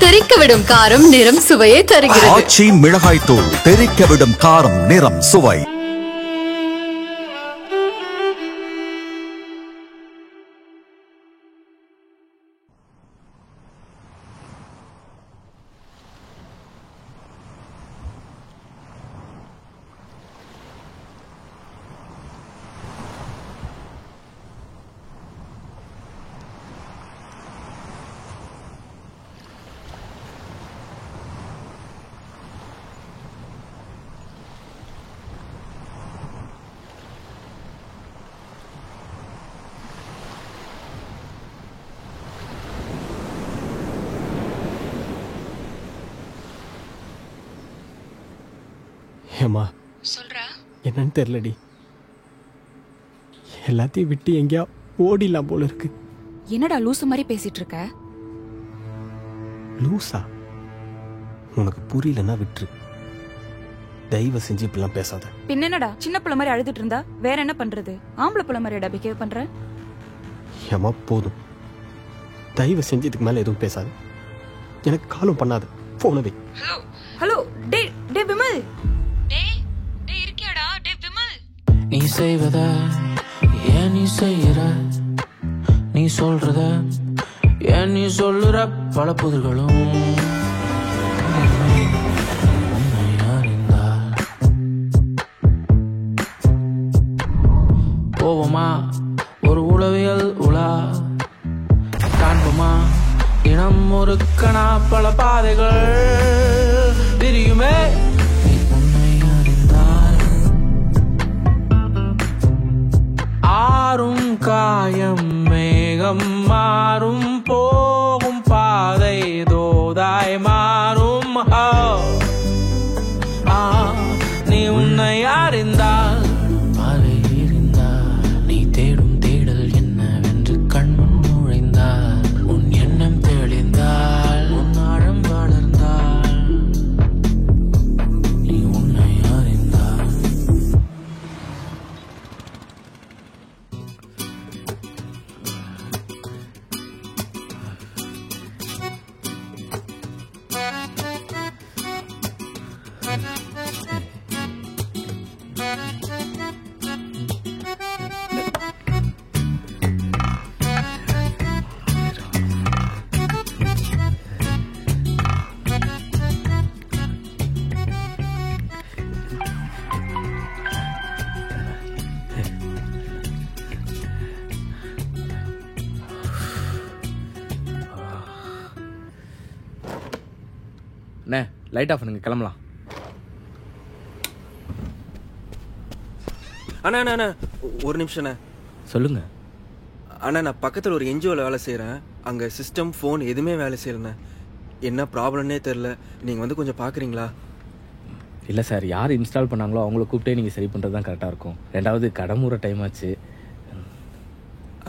தெறிக்கவிடும் காரம் நிறம் சுவையை தருகிறது. ஆச்சி மிளகாய் தூள் தெறிக்கவிடும் காரம் நிறம் சுவை. ஏம்மா சொல்றா என்னன்னு தெரியலடி, எல்லாத்தையும் விட்டு எங்கேயா ஓடிடலாம் போல இருக்கு. என்னடா லூசு மாதிரி பேசிட்டு இருக்க? லூசா? உனக்கு புரியலன்னா விட்டுரு, தயவு செஞ்சு இப்படிலாம் பேசாத. பின்ன என்னடா சின்ன பிள்ளை மாதிரி அழுதுட்டு இருந்தா வேற என்ன பண்றது? ஆம்பளை பிள்ளை மாதிரிடா பிஹேவ் பண்ற. ஏம்மா போதும், தயவு செஞ்சு இதுக்கு மேல எதுவும் பேசாது. எனக்கு காலும் பண்ணாத, போன வை. ஹலோ ஹலோ, டே டே விமல், டே டே இருக்கியாடா? டே விமல், நீ செய்வத ஏன் நீ செய்யற, நீ சொல்றத ஏன் நீ சொல்லுற, பல புதிர்களும் உன்னை அறிந்தால் போவோமா ஒரு உளவியல் உலா, காண்போமா இனம் ஒரு கணா, பல பாதைகள் விரியுமே. உன்னை அறிந்தால் ஆறும் காயம் மேகம் மாறும், போகும் பாதை தோதாய் மாறும். நீ உன்னை அறிந்தால் பாதை இருந்தால், நீ தேடும் தேடல் என்னவென்று கண்முன் நுழைந்தால், உன் எண்ணம் தெளிந்தால், உன் ஆழம் வளர்ந்தால், நீ உன்னை அறிந்தால். அண்ணே லைட் ஆஃப் பண்ணுங்க, கிளம்பலாம். அண்ணா அண்ணா அண்ணா ஒரு நிமிஷம்ண்ணே. சொல்லுங்க அண்ணா, நான் பக்கத்தில் ஒரு என்ஜிஓவில் வேலை செய்கிறேன். அங்கே சிஸ்டம் ஃபோன் எதுவுமே வேலை செய்யலைண்ணே. என்ன ப்ராப்ளம்னே தெரில. நீங்கள் வந்து கொஞ்சம் பார்க்குறீங்களா? இல்லை சார், யார் இன்ஸ்டால் பண்ணாங்களோ அவங்கள கூப்பிட்டே நீங்கள் சரி பண்ணுறது தான் கரெக்டாக இருக்கும். ரெண்டாவது கடமுறை டைம் ஆச்சு.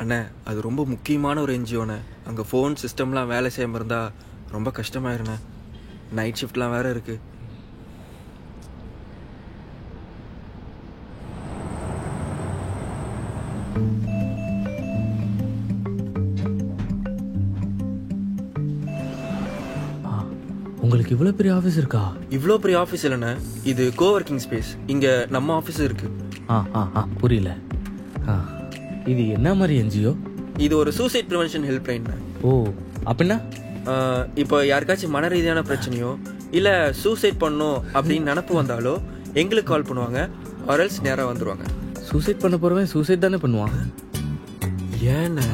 அண்ணா, அது ரொம்ப முக்கியமான ஒரு என்ஜிஓண்ணே. அங்கே ஃபோன் சிஸ்டம்லாம் வேலை செய்யாமல் இருந்தால் ரொம்ப கஷ்டமாயிருண்ணே. நைட் ஷிஃப்ட்லாம் வேறு இருக்குது. உங்களுக்கு இவ்வளோ பெரிய ஆஃபீஸ் இருக்கா? இவ்வளோ பெரிய ஆஃபீஸ் இல்லைண்ணே, இது கோவர்க்கிங் ஸ்பேஸ். இங்கே நம்ம ஆஃபீஸும் இருக்குது. புரியல. இது என்ன மாதிரி என்ஜிஓ? இது ஒரு சூசைட் ப்ரிவென்ஷன் ஹெல்ப்லைன். ஓ, அப்படின்னா இப்போ யாருக்காச்சும் மன ரீதியான பிரச்சனையோ இல்லை சூசைட் பண்ணணும் அப்படின்னு நினப்பு வந்தாலோ எங்களுக்கு கால் பண்ணுவாங்க, ஆர்எல்ஸ் நேராக வந்துடுவாங்க. சூசைட் பண்ண போகிறவன் சூசைட் தானே பண்ணுவான். ஏன்னா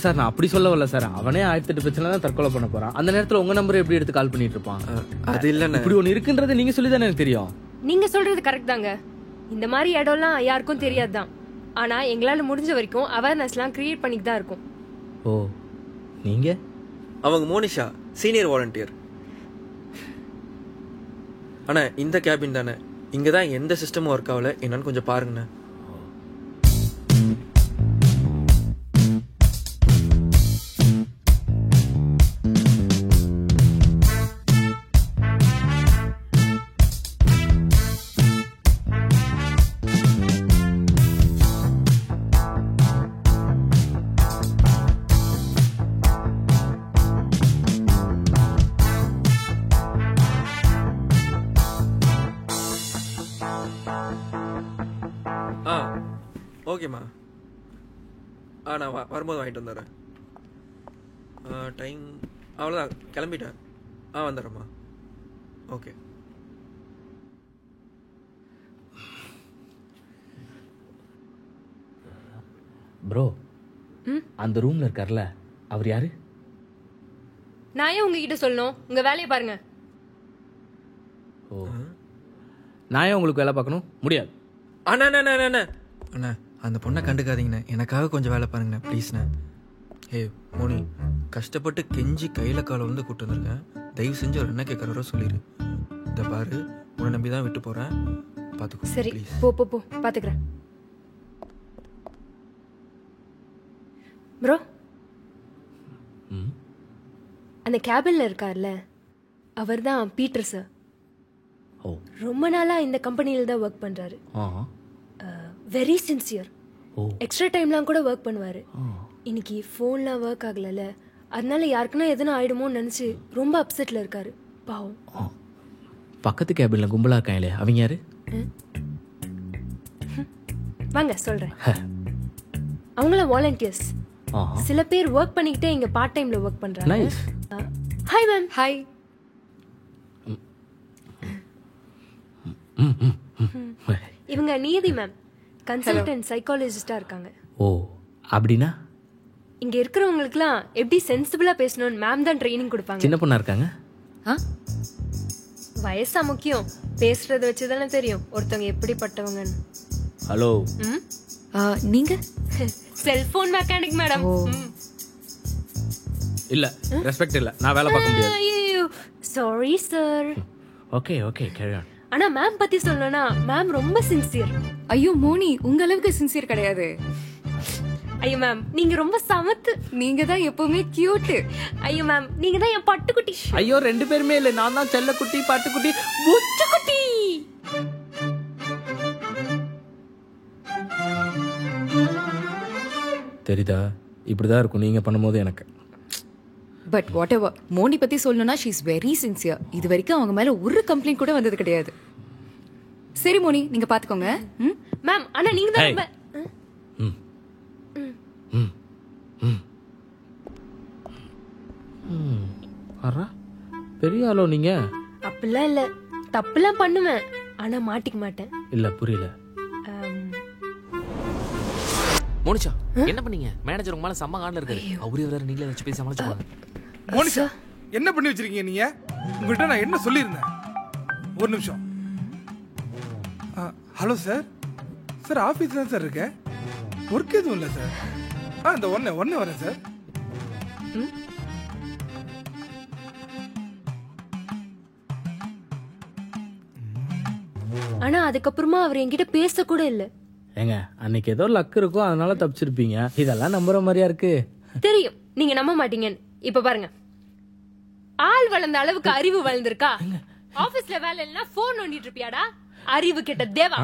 சார், நான் அப்படி சொல்ல வரல சார். அவனே 1008 பிரச்சனை தான் தற்கொலை பண்ண போகிறான். அந்த நேரத்தில் உங்கள் நம்பரை எப்படி எடுத்து கால் பண்ணிட்டு இருப்பான்? அது இல்லைண்ணே, இப்படி ஒன்று இருக்குன்றது நீங்கள் சொல்லி தானே எனக்கு தெரியும். நீங்கள் சொல்கிறது கரெக்ட் தாங்க. இந்த மாதிரி இடம்லாம் யாருக்கும் தெரியாது தான். ஆனால் எங்களால் முடிஞ்ச வரைக்கும் அவேர்னஸ்லாம் கிரியேட் பண்ணிட்டு தான் இருக்கும். ஓ, நீங்கள்? அவங்க மோனிஷா, சீனியர் வாலண்டியர். அண்ணா, இந்த கேபின் தானே, இங்கே தான் எந்த சிஸ்டமும் ஒர்க் ஆகல. என்னன்னு கொஞ்சம் பாருங்கண்ணே. ஓகேம்மா. நான் வரும்போது வாங்கிட்டு வந்துடுறேன். டைம் அவ்வளோதான், கிளம்பிட்டேன். வந்துடுறேம்மா. ஓகே. ப்ரோ, அந்த ரூம்ல இருக்கார்ல, அவர் யாரு? நான் ஏன் உங்ககிட்ட சொல்லணும்? உங்க வேலையை பாருங்க. ஓ, நான் ஏன் உங்களுக்கு வேலை பார்க்கணும்? முடியாது. அண்ணா அண்ணா அண்ணா அண்ணா, அந்த பொண்ணை கண்டுக்காதீங்கண்ணே, எனக்காக கொஞ்சம் வேலை பாருங்கண்ணே ப்ளீஸ்ண்ணே. ஏய் மோனி, கஷ்டப்பட்டு கெஞ்சி கையில் காலை வந்து கூப்பிட்டு வந்திருக்கேன். தயவு செஞ்சு ஒரு என்ன கேட்குறாரோ சொல்லிடு. இதை பாரு, உன்னை நம்பி தான் விட்டு போகிறேன், பார்த்துக்கோ. சரி, ப்ளீஸ். போ போ போ, பார்த்துக்கிறேன். ப்ரோ, அந்த கேபின்ல இருக்கார்ல, அவர் தான் பீட்டர் சார். ஓ, ரொம்ப நாளா இந்த கம்பெனியில் தான் ஒர்க் பண்றாரு. Very sincere. ஓ, எக்ஸ்ட்ரா டைம்லாம் கூட ஒர்க் பண்ணுவாரு. இன்னைக்கு ஃபோன்லாம் ஒர்க் ஆகலல்ல, அதனால யாருக்குன்னா எதுனா ஆயிடுமோன்னு நினைச்சு ரொம்ப அப்செட்ல இருக்காரு. பாவம். பக்கத்து கேபின்ல கும்பலா இருக்காங்களே, அவங்க யாரு? வாங்க சொல்றேன். அவங்கள வாலண்டியர்ஸ். சில பேர் ஒர்க் பண்ணிக்கிட்டே இங்க பார்ட் டைம்ல ஒர்க் பண்றாங்க. நைஸ். Hi ma'am. ஹாய். இவங்க நீதி மேம், கன்சல்டன்ட் சைக்காலஜிஸ்டா இருக்காங்க. ஓ, அப்படின்னா இங்க இருக்கிறவங்களுக்குலாம் எப்படி சென்சிபிளா பேசணும்னு மேம் தான் ட்ரைனிங் கொடுப்பாங்க. சின்ன பொண்ணா இருக்காங்க. வயசா முக்கியம், பேசுறத வச்சுதானே தெரியும் ஒருத்தவங்க எப்படிப்பட்டவங்கன்னு. ஹலோ, நீங்க? Cellphone mechanic madam. இல்ல, ரெஸ்பெக்ட் இல்ல, நான் வேலை பார்க்க முடியாது. ஐயோ, sorry sir. Okay okay, carry on. ஆனா மேம் பத்தி சொல்லணும்னா மேம் ரொம்ப சின்சியர். ஐயோ மோனி, உங்க அளவுக்கு சின்சியர் கிடையாது. ஐயோ மேம், நீங்க ரொம்ப சமத்து. நீங்க தான் எப்பவுமே கியூட். ஐயோ மேம், நீங்க தான் என் பட்டுக்குட்டி. ஐயோ, ரெண்டு பேருமே இல்ல, நான் தான் செல்லக்குட்டி, பாட்டுக்குட்டி, புச்சுக்குட்டி. தெரியுதா? இப்படிதான் இருக்கும் நீங்க பண்ணும்போது எனக்கு. பட் வாட் எவர், மோனி பத்தி சொல்லணும்னா ஷீ இஸ் வெரி சின்சியர். இது வரைக்கும் அவங்க மேல ஒரு கம்ப்ளைண்ட் கூட வந்தது கிடையாது. சரி மோனி, நீங்க பாத்துக்கோங்க. மேம், ஆனா நீங்க தான் ரொம்ப பெரிய ஆளோ நீங்க. அப்படிலாம் இல்ல, தப்புலாம் பண்ணுவேன், ஆனா மாட்டிக்க மாட்டேன். இல்ல, புரியல. மோனிஷா, என்ன பண்ணீங்க? மேனேஜர் உங்க மேல செம்ம காண்டல இருக்காரு. அவரே வேற நீங்களே வச்சு பேசி சமாளிச்சுப்பாங்க. மோனிஷா, என்ன பண்ணி வச்சிருக்கீங்க நீங்க? உங்கள்கிட்ட நான் என்ன சொல்லியிருந்தேன்? ஒரு நிமிஷம். Hello sir. சார் ஆஃபீஸ் தான் சார் இருக்கேன். ஒர்க் எதுவும் இல்லை சார். இந்த ஒன்னே வரேன் சார். ஆனா அதுக்கப்புறமா அவர் என்கிட்ட பேச கூட இல்ல. ஏங்க, அன்னைக்கு ஏதோ லக் இருக்கும், அதனால தப்பிச்சிருப்பீங்க. இதெல்லாம் நம்புற மாதிரியா இருக்கு? தெரியும், நீங்க நம்ப மாட்டீங்கன்னு. இப்ப பாருங்க, ஆள் வளர்ந்த அளவுக்கு அறிவு வளர்ந்திருக்கா? ஆபீஸ்ல வேலை இல்லைன்னா போன் நோண்டிட்டு இருப்பியாடா? அறிவு கெட்ட தேவா.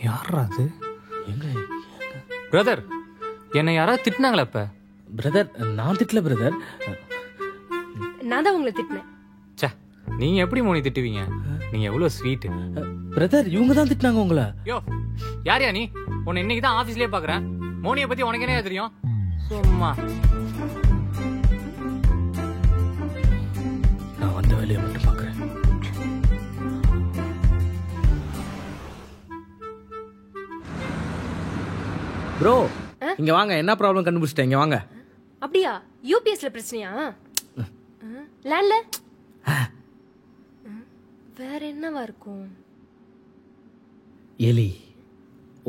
யாரா அது? பிரதர், என்ன யாராவது திட்டினாங்களா? இப்ப பிரதர், நான் திட்டல பிரதர். நான் தான் உங்களை திட்டினேன். நீங்க எப்படி மோனி திட்டுவீங்க? நீங்க எவ்வளவு ஸ்வீட். பிரதர், இவங்க தான் திட்டினாங்க உங்களை. யோ, யாரையா நீ? உன்னை இன்னைக்கு தான் ஆபீஸ்லயே பாக்குறேன். மோனியை பத்தி உனக்கு என்ன தெரியும்? சும்மா. நான் வந்த வேலையை மட்டும் பாக்குறேன். ப்ரோ, இங்க வாங்க. என்ன ப்ராப்ளம் கண்டுபிடிச்சிட்டேன், இங்க வாங்க. அப்படியா? யூபிஎஸ்ல பிரச்சனையா? லேண்ட்ல வேற என்னவா இருக்கும்? எலி.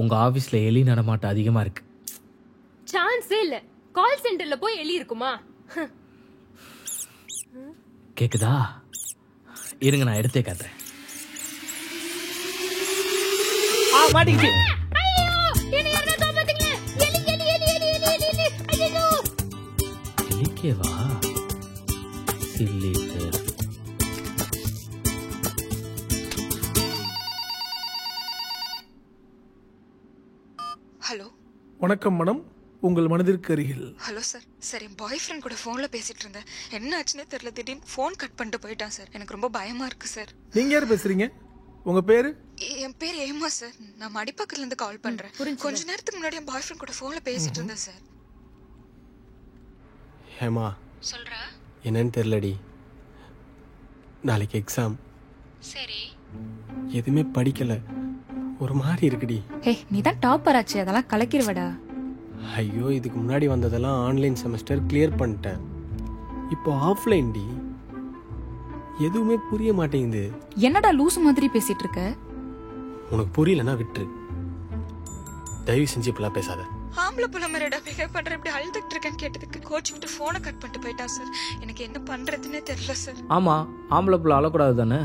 உங்க ஆபீஸ்ல எலி நடமாட்டம் அதிகமா இருக்கு. சான்ஸே இல்ல. கால் சென்டர்ல போய் எலி இருக்குமா? கேக்குதா? இருங்க, நான் எடுத்தே காட்டுறேன். மாட்டிக்கிச்சு. எலிக்கேவா? சில்லிட்டர். ஹலோ. வணக்கம் மேடம், உங்கள் மனதிற்கு அருகில். Hello sir. சார், என் பாய் ஃப்ரெண்ட் கூட ஃபோனில் பேசிட்டு இருந்தேன். என்ன ஆச்சுன்னே தெரியல, திடீர்னு ஃபோன் கட் பண்ணிட்டு போயிட்டான் சார். எனக்கு ரொம்ப பயமா இருக்கு சார். நீங்க யார் பேசுறீங்க? உங்க பேரு? என் பேர் ஏமா சார். நான் மடிப்பக்கத்துல இருந்து கால் பண்றேன். கொஞ்ச நேரத்துக்கு முன்னாடி என் பாய் ஃப்ரெண்ட் கூட போன்ல பேசிட்டு இருந்தேன் சார். ஹேமா சொல்றா? என்னன்னு தெரியலடி. நாளைக்கு எக்ஸாம். சரி. எதுவுமே படிக்கல, ஒரு மாதிரி இருக்குடி. ஹே, நீ தான் டாப்பர் ஆச்சு, அதெல்லாம் கலக்கிடுவடா. ஐயோ, இதுக்கு முன்னாடி வந்ததெல்லாம் ஆன்லைன் செமஸ்டர் கிளியர் பண்ணிட்டேன். இப்போ ஆஃப்லைன் டி. எதுவுமே புரிய மாட்டேங்குது. என்னடா லூசு மாதிரி பேசிட்டு இருக்க? உனக்கு புரியலன்னா விட்டுரு. தயவு செஞ்சு இப்பெல்லாம் பேசாத. ஆம்பளை புள்ள மாதிரிடா பிஹேவ் பண்ற. இப்படி அழுதுட்டு இருக்கேன்னு கேட்டதுக்கு கோச்சிக்கிட்டு போனை கட் பண்ணிட்டு போயிட்டான் சார். எனக்கு என்ன பண்றதுன்னே தெரியல சார். ஆமா, ஆம்பளை பிள்ளை அழக்கூடாது தானே?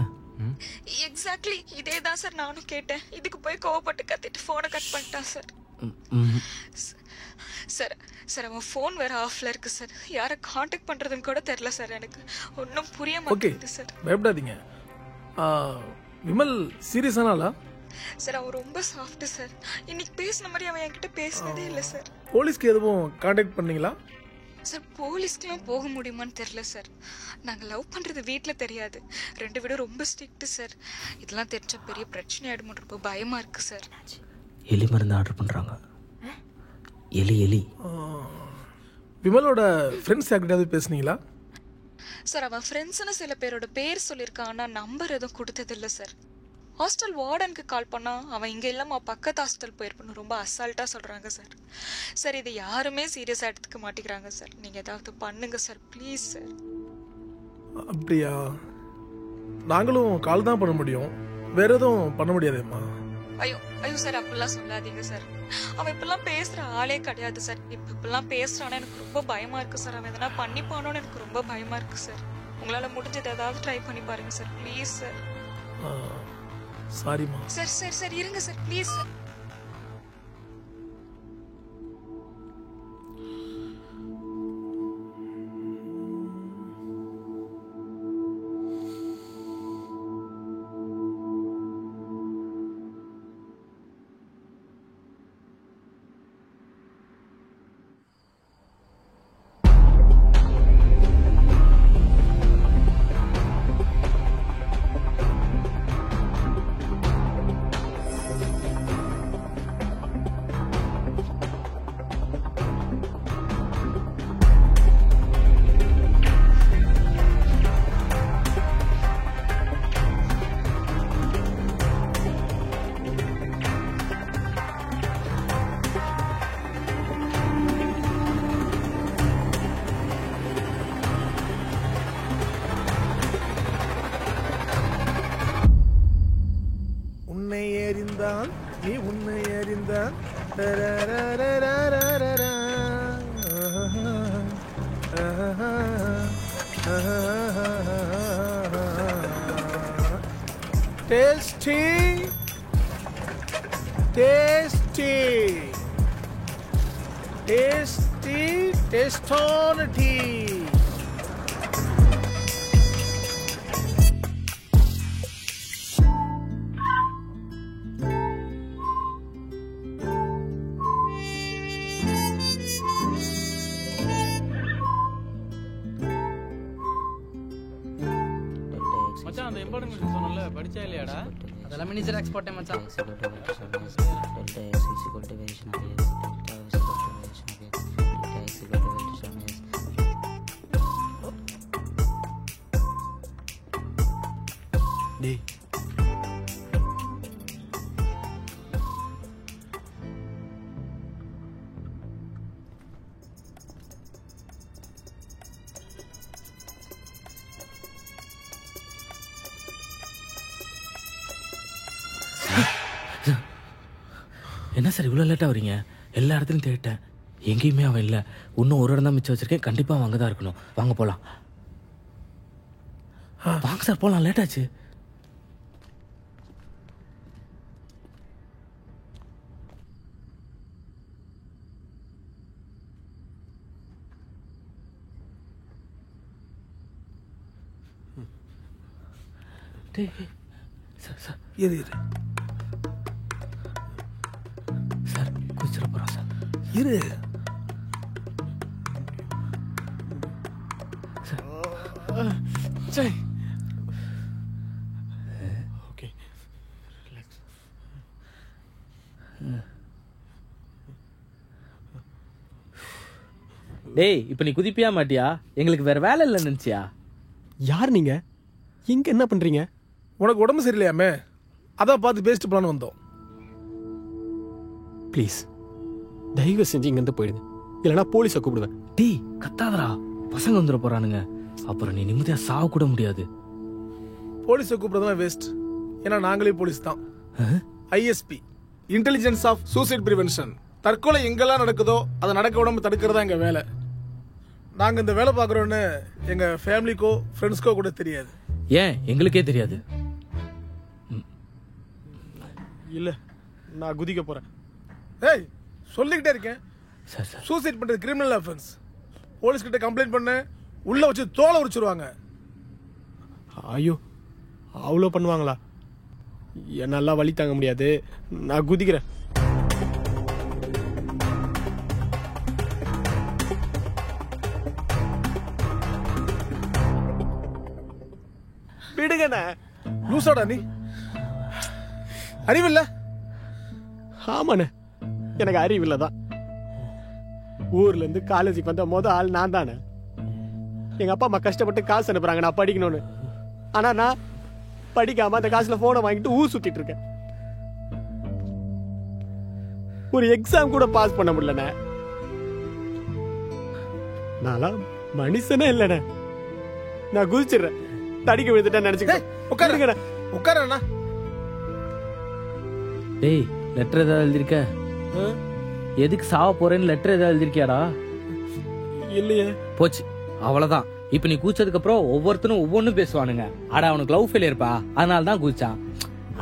எக்ஸாக்ட்லி இதே தான் சார் நானும் கேட்டேன். இதுக்கு போய் கோவப்பட்டு கத்திட்டு போனை கட் பண்ணிட்டான் சார். சார் சார் அவன் ஃபோன் வேற ஆஃப்ல இருக்கு சார். யாரை காண்டாக்ட் பண்றதுன்னு கூட தெரியல சார். எனக்கு ஒன்றும் புரிய மாட்டேங்குது சார். பயப்படாதீங்க. விமல் சீரியஸானாலா? சார் அவன் ரொம்ப சாஃப்ட் சார். இன்னைக்கு பேசின மாதிரி அவன் என்கிட்ட பேசினதே இல்லை சார். போலீஸ்க்கு எதுவும் காண்டாக்ட் பண்ணீங்களா? சார் போலீஸ்க்குலாம் போக முடியுமான்னு தெரியல சார். நாங்கள் லவ் பண்ணுறது வீட்டில் தெரியாது. 2 வீடும் ரொம்ப ஸ்ட்ரிக்ட் சார். இதெல்லாம் தெரிஞ்ச பெரிய பிரச்சனை ஆகிடுமோ ரொம்ப பயமாக இருக்குது சார். எலி மருந்து ஆர்டர் பண்ணுறாங்க. எலி. விமலோட ஃப்ரெண்ட்ஸ் யார்கிட்டயாவது பேசுனீங்களா? சார் அவன் ஃப்ரெண்ட்ஸ்னு சில பேரோட பேர் சொல்லியிருக்கான், ஆனால் நம்பர் எதுவும் கொடுத்ததில்லை சார். ஹாஸ்டல் வார்டனுக்கு கால் பண்ணால் அவன் இங்கே இல்லாமல் பக்கத்து ஹாஸ்டல் போயிருப்பேன்னு ரொம்ப அசால்ட்டாக சொல்கிறாங்க சார். சார் இது யாருமே சீரியஸாக எடுத்துக்க மாட்டேங்கிறாங்க சார். நீங்கள் ஏதாவது பண்ணுங்க சார், ப்ளீஸ் சார். அப்படியா? நாங்களும் கால் தான் பண்ண முடியும், வேற எதுவும் பண்ண முடியாதேம்மா. ஐயோ ஐயோ சார் அப்படிலாம் சொல்லாதீங்க சார். அவன் இப்பெல்லாம் பேசுகிற ஆளே கிடையாது சார். இப்பெல்லாம் பேசுகிறானா எனக்கு ரொம்ப பயமாக இருக்குது சார். அவன் எதனா பண்ணிப்பானோன்னு எனக்கு ரொம்ப பயமாக இருக்குது சார். உங்களால் முடிஞ்சது ஏதாவது ட்ரை பண்ணி பாருங்க சார், ப்ளீஸ் சார். சாரிம்மா. சார் சார் சார் இருங்க சார், ப்ளீஸ் சார். நீ உன்னை அறிந்தான். டேஸ்டி டேஸ்டி டேஸ்டி டேஸ்டான டீ. மச்சான் அந்த இம்பார்ட்டன்ட் சொன்னல படிச்சா இல்லையாடா? அதெல்லாம் மினி ஜெராக்ஸ் போட்டேன் மச்சான். டேய் என்ன சார் இவ்வளோ லேட்டாக வரீங்க? எல்லா இடத்துலையும் தேடிட்டேன், எங்கேயுமே அவன் இல்லை. இன்னும் ஒரு இடம் தான் மிச்சம் வச்சிருக்கேன். கண்டிப்பாக அவன் அங்கே தான் இருக்கணும். வாங்க போகலாம். வாங்க சார் போகலாம், லேட்டாச்சு. சார் சார் இரு சார் குதிச்சிட போகிறோம் சார். இரு சரி ஓகே டேய் இப்போ நீ குதிப்பியா மாட்டியா? எங்களுக்கு வேற வேலை இல்லைன்னு நினச்சியா? யார் நீங்க? இங்க என்ன பண்றீங்க? உனக்கு உடம்பு சரியில்லையாமே, அதான் பார்த்து பேசிட்டு போலான்னு வந்தோம். ப்ளீஸ் தயவு செஞ்சு இங்கேருந்து போயிடுங்க, இல்லைனா போலீஸை கூப்பிடுவேன். டேய் கத்தாதடா, பசங்க வந்துட போறானுங்க, அப்புறம் நீ நிம்மதியா சாவ கூட முடியாது. போலீஸை கூப்பிடுறதுலாம் வேஸ்ட், ஏன்னா நாங்களே போலீஸ் தான். ISP, intelligence of suicide prevention. தற்கொலை எங்கெல்லாம் நடக்குதோ அதை நடக்க விடாம தடுக்கிறதா எங்க வேலை. நாங்க இந்த வேலை பார்க்குறோன்னு எங்க ஃபேமிலிக்கோ ஃப்ரெண்ட்ஸ்க்கோ கூட தெரியாது. ஏன் எங்களுக்கே தெரியாது? இல்ல நான் குதிக்க போறேன். ஏய் சொல்லிக்கிட்டே இருக்கேன், சார் சார் சூசைட் பண்றது கிரிமினல் அஃபென்ஸ். போலீஸ் கிட்ட கம்ப்ளைண்ட் பண்ண உள்ள வச்சு தோலை உரிச்சிருவாங்க. ஐயோ அவ்வளோ பண்ணுவாங்களா? என்னால வலி தாங்க முடியாது, நான் குதிக்கிறேன். விடுங்கண்ணே. லூசாடா நீ, அறிவில்ல? ஆமாண்ணே, எனக்கு அறிவில்லை தான். ஊர்ல இருந்து காலேஜுக்கு வந்த ஆள் நான் தானே. எங்க அப்பா அம்மா கஷ்டப்பட்டு காசு அனுப்புறாங்க நான் படிக்கணும்னு. ஆனா நான் படிக்காம அந்த காசுல போனை வாங்கிட்டு ஊர் சுத்திட்டு இருக்கேன். ஒரு எக்ஸாம் கூட பாஸ் பண்ண முடியலண்ணே. நான்லாம் மனுஷனே இல்லைண்ணே. நான் குதிச்சிடுறேன், தடிக்க விழுந்துட்டேன்னு நினைச்சுக்கிறேன். உட்காருங்க உட்காரண்ணா. டேய் லெட்டர் ஏதாவது எழுதிருக்க? எதுக்கு சாவ போறேன்னு லெட்டர் ஏதாவது எழுதிருக்கியாடா? இல்லையே. போச்சு, அவ்வளவுதான். இப்ப நீ கூச்சதுக்கு அப்புறம் ஒவ்வொருத்தனும் ஒவ்வொன்னும் பேசுவானுங்க. அட அவனுக்கு லவ் ஃபெயிலியர் இருப்பா, அதனால தான் கூச்சான்.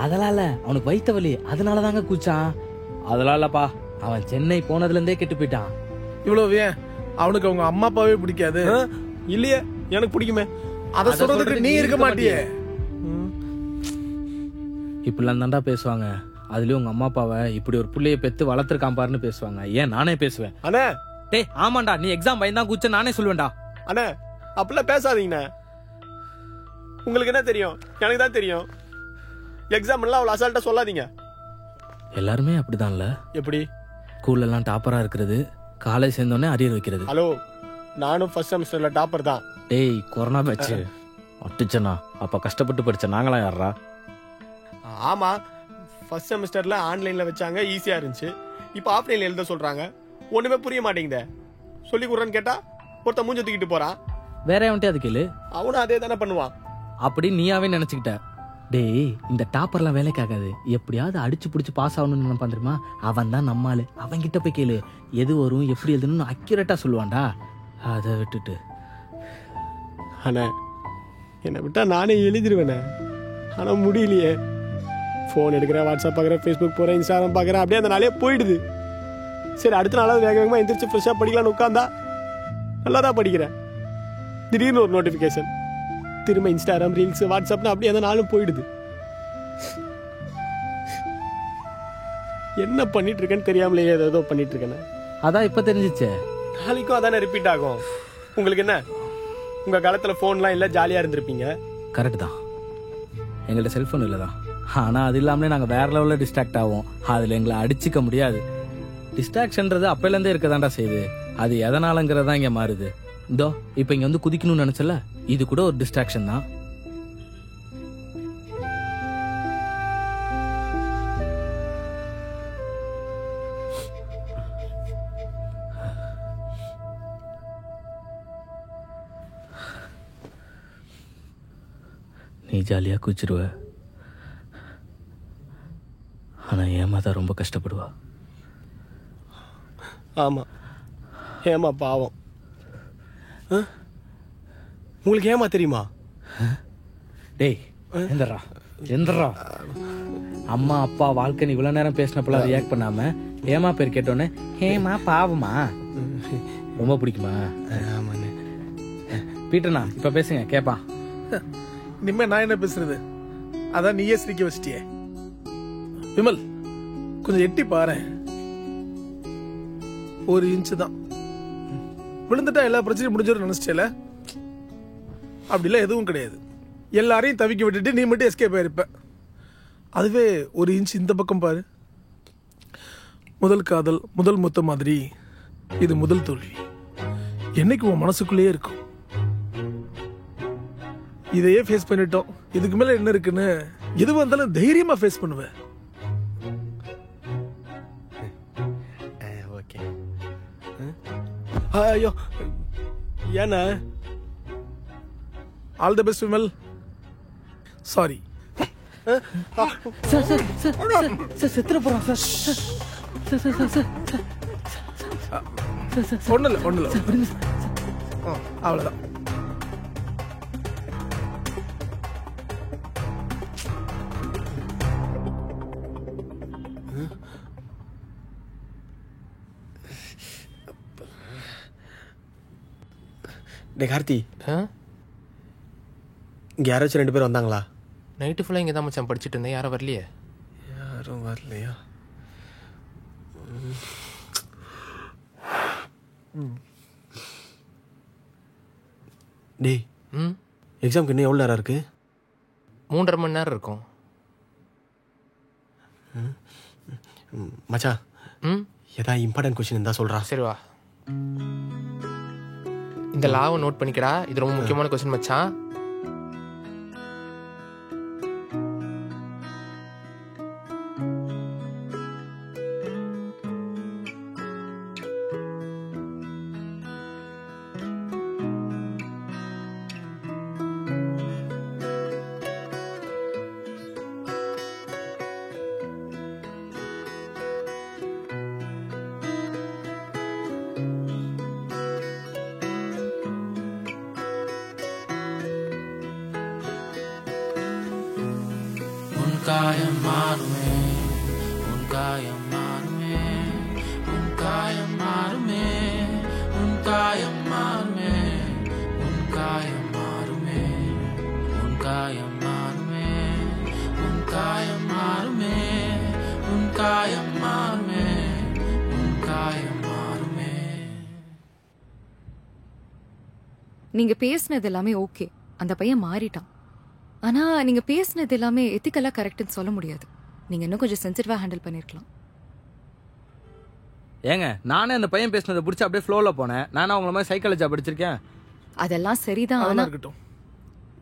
அதெல்லாம் இல்ல, அவனுக்கு வைத்த வலி, அதனால தாங்க கூச்சான். அதெல்லாம் இல்லப்பா, அவன் சென்னை போனதுல இருந்தே கெட்டு போயிட்டான். இவ்வளவு ஏன் அவனுக்கு அவங்க அம்மா அப்பாவே பிடிக்காது? இல்லையே, எனக்கு பிடிக்குமே. அதை சொல்றதுக்கு நீ இருக்க மாட்டியே. இப்படிலாம் தாண்டா பேசுவாங்க. அதுலயும் உங்க அம்மா அப்பாவை இப்படி ஒரு புள்ளைய பெத்து வளர்த்துருக்கான் பாருன்னு பேசுவாங்க. ஏன் நானே பேசுவேன். அண்ணே டேய் ஆமாண்டா, நீ எக்ஸாம் பயந்தான் கூச்ச நானே சொல்லுவேன்டா. அண்ணே அப்படிலாம் பேசாதீங்கண்ணே. உங்களுக்கு என்ன தெரியும்? எனக்கு தான் தெரியும். எக்ஸாம் எல்லாம் அவ்வளவு அசால்ட்டா சொல்லாதீங்க. எல்லாருமே அப்படிதான்ல. எப்படி? ஸ்கூல்ல எல்லாம் டாப்பரா இருக்கிறது, காலேஜ் சேர்ந்தோடனே அரியர் வைக்கிறது. ஹலோ, நானும் ஃபர்ஸ்ட் செமஸ்டர்ல டாப்பர் தான். டேய் கொரோனா பேட்ச் அட்டுச்சனா, அப்ப கஷ்டப்பட்டு படிச்ச நாங்களாம் யாரா? ஆமா, ஃபர்ஸ்ட் செமஸ்டர்ல ஆன்லைன்ல வச்சாங்க, ஈஸியா இருந்துச்சு. இப்போ ஆஃப்லைன்ல எழுத சொல்றாங்க, ஒண்ணுமே புரிய மாட்டேங்குதே. சொல்லி கொடுறேன்னு கேட்டா ஒருத்த மூஞ்ச தூக்கிட்டு போறான். வேற எவன்ட்டே அது கேளு, அவனும் அதே தானே பண்ணுவான். அப்படி நீயாவே நினைச்சுக்கிட்ட. டேய் இந்த டாப்பர்லாம் வேலைக்காகாது, எப்படியாவது அடிச்சு பிடிச்சி பாஸ் ஆகணும்னு நினைப்பான் தெரியுமா? அவன் தான் நம்மாளு. அவன் கிட்ட போய் கேளு, எது வரும் எப்படி எழுதணும்னு அக்யூரேட்டா சொல்லுவான்டா. அதை விட்டுட்டு அண்ணா என்னை விட்டா நானே எழுதிருவேண்ணே. ஆனா முடியலையே. ஃபோன் எடுக்கிறேன், வாட்ஸ்அப் பார்க்குறேன், ஃபேஸ்புக் போகிறேன், இன்ஸ்டாகிராம் பார்க்குறேன், அப்படியே அந்த நாளே போயிடுது. சரி அடுத்த நாளாவது வேக வேகமாக எந்திரிச்சு ஃப்ரெஷ்ஷாக படிக்கலான்னு உட்காந்தா நல்லா தான் படிக்கிறேன். திடீர்னு ஒரு நோட்டிஃபிகேஷன், திரும்ப இன்ஸ்டாகிராம், ரீல்ஸ், வாட்ஸ்அப்னு அப்படியே அந்த நாளும் போயிடுது. என்ன பண்ணிட்டு இருக்கேன்னு தெரியாமலேயே ஏதோ பண்ணிட்டு இருக்கேன். அதான் இப்ப தெரிஞ்சிச்சே. நாளைக்கும் அதானே ரிப்பீட் ஆகும். உங்களுக்கு என்ன, உங்க காலத்துல போன்லாம் இல்ல, ஜாலியா இருந்திருப்பீங்க. கரெக்ட் தான், எங்கள்ட்ட செல்போன் இல்லதான். ஆனா அது இல்லாமலே நாங்க வேற லெவல்ல டிஸ்ட்ராக்ட் ஆகும். அதுல எங்களை அடிச்சுக்க முடியாது. டிஸ்ட்ராக்ஷன்றது அப்பையில இருந்தே இருக்கதான்டா செய்யுது. அது எதனாலங்கிறதா இங்க மாறுது. இதோ இப்ப இங்க வந்து குதிக்கணும்னு நினைச்சல, இது கூட ஒரு டிஸ்ட்ராக்ஷன் தான். நீ ஜாலியா குச்சிருவ, ஆனா ஏமா தான் ரொம்ப கஷ்டப்படுவா. ஆமா, ஏமா பாவம். உங்களுக்கு ஏமா தெரியுமா? டேய் எந்திரா எந்திரா. அம்மா அப்பா வாழ்க்கை இவ்வளவு நேரம் பேசினப்பெல்லாம் ரியாக்ட் பண்ணாம ஏமா பேர் கேட்டோன்னே ஏமா பாவமா ரொம்ப பிடிக்குமா? ஆமாண்ணே. பீட்டர்ண்ணா இப்ப பேசுங்க கேப்பா. இனிமே நான் என்ன பேசுறது, அதான் நீயே சிரிக்க வச்சிட்டியே. விமல் கொஞ்சம் எட்டி பாரு, 1 இன்ச்சு தான். விழுந்துட்டா எல்லா பிரச்சனையும் முடிஞ்சிடும் நினைச்சேல, அப்படிலாம் எதுவும் கிடையாது. எல்லாரையும் தவிக்க விட்டுட்டு நீ மட்டும் எஸ்கேப் ஆயிருப்ப. அதுவே 1 இன்ச் இந்த பக்கம் பாரு. முதல் காதல் முதல் முத்த மாதிரி இது முதல் தோல்வி. என்னைக்கு உன் மனசுக்குள்ளேயே இருக்கும். இதையே ஃபேஸ் பண்ணிட்டோம், இதுக்கு மேல என்ன இருக்குன்னு எது வந்தாலும் தைரியமா ஃபேஸ் பண்ணுவேன். ஓகே. ஐயோ ஏன்னா all the best Vimal. Sorry. செத்துற போறான் சார். ஒண்ணுல அவ்வளவுதான். டே கார்த்தி, இங்கே யாராச்சும் 2 பேர் வந்தாங்களா? நைட்டு ஃபுல்லாக இங்கே தான் மச்சான் படிச்சுட்டு இருந்தேன். யாரும் வரலையே? யாரும் வரலையா? டேய், எக்ஸாமுக்கு இன்னும் எவ்வளோ நேரம் இருக்கு? 3.5 மணி நேரம் இருக்கும் மச்சான். ஏதாவது இம்பார்ட்டன்ட் கொஸ்டின் இருந்தால் சொல்கிறா. சரி வா. இந்த லாவை நோட் பண்ணிக்கடா, இது ரொம்ப முக்கியமான கொஸ்டின் மச்சான். காயம் மாறுமே, உன் காயம் மாறுமே, உன் காயம் மாறுமே, உன் காயம் மாறுமே, உன் காயம் மாறுமே, உன் காயம் மாறுமே, உன் காயம் மாறுமே, உன் காயம் மாறுமே, உன் காயம் மாறுமே. நீங்க பேசினது எல்லாமே ஓகே, அந்த பையன் மாறிட்டான். ஆனா நீங்க பேசினது எல்லாமே எத்திக்கலா கரெக்ட்னு சொல்ல முடியாது. நீங்க இன்னும் கொஞ்சம் சென்சிட்டிவா ஹேண்டில் பண்ணிருக்கலாம். ஏங்க, நானே அந்த பையன் பேசினதை பிடிச்சி அப்படியே ஃப்ளோல போனேன். நானும் அவங்கள மாதிரி சைக்காலஜியா படிச்சிருக்கேன். அதெல்லாம் சரிதான். ஆனா இருக்கட்டும்,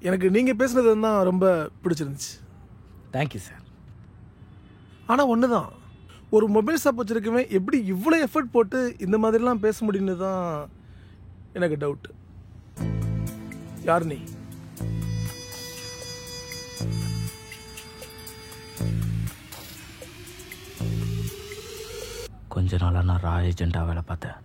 எனக்கு நீங்க பேசுனது தான் ரொம்ப பிடிச்சிருந்துச்சு. Thank you sir. ஆனா ஒண்ணுதான், ஒரு மொபைல் ஷாப் வச்சிருக்கவே எப்படி இவ்வளவு எஃபர்ட் போட்டு இந்த மாதிரிலாம் பேச முடியும்னு தான் எனக்கு டவுட். யார் நீ? கொஞ்ச நாளா நான் ரா ஏஜென்ட்டா வேலை பார்த்தேன்.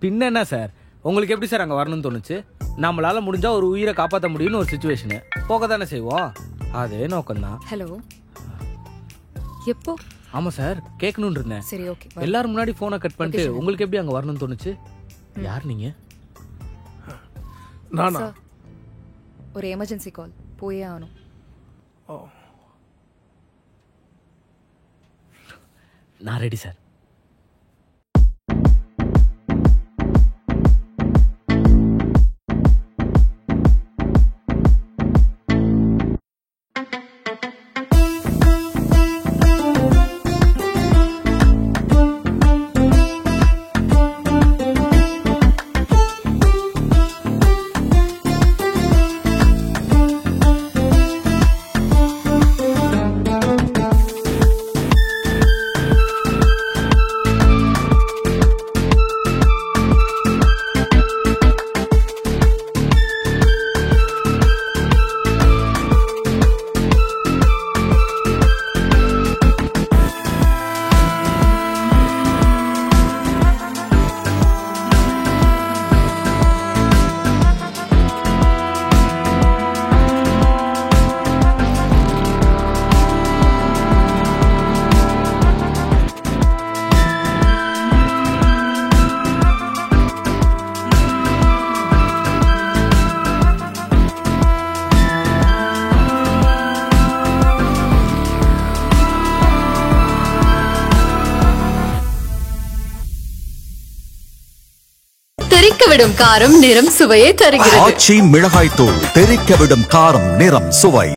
பின்ன என்ன சார், உங்களுக்கு எப்படி சார் அங்கே வரணும்னு தோணுச்சு? நம்மளால முடிஞ்சா ஒரு உயிரை காப்பாற்ற முடியும்னு ஒரு சுச்சுவேஷனு போக தானே செய்வோம். அதே நோக்கம்தான். ஹலோ, எப்போ? ஆமா சார், கேட்கணும்னு இருந்தேன். சரி, ஓகே. எல்லாரும் முன்னாடி போனை கட் பண்ணிட்டு உங்களுக்கு எப்படி அங்கே வரணும்னு தோணுச்சு? யார் நீங்க? நானா? ஒரு எமர்ஜென்சி கால், போயே ஆகணும். நான் ரெடி சார். தெறிக்கவிடும் காரம் நிறம் சுவையை தருகிறது. ஆச்சி மிளகாய் தூள் தெறிக்கவிடும் காரம் நிறம் சுவை.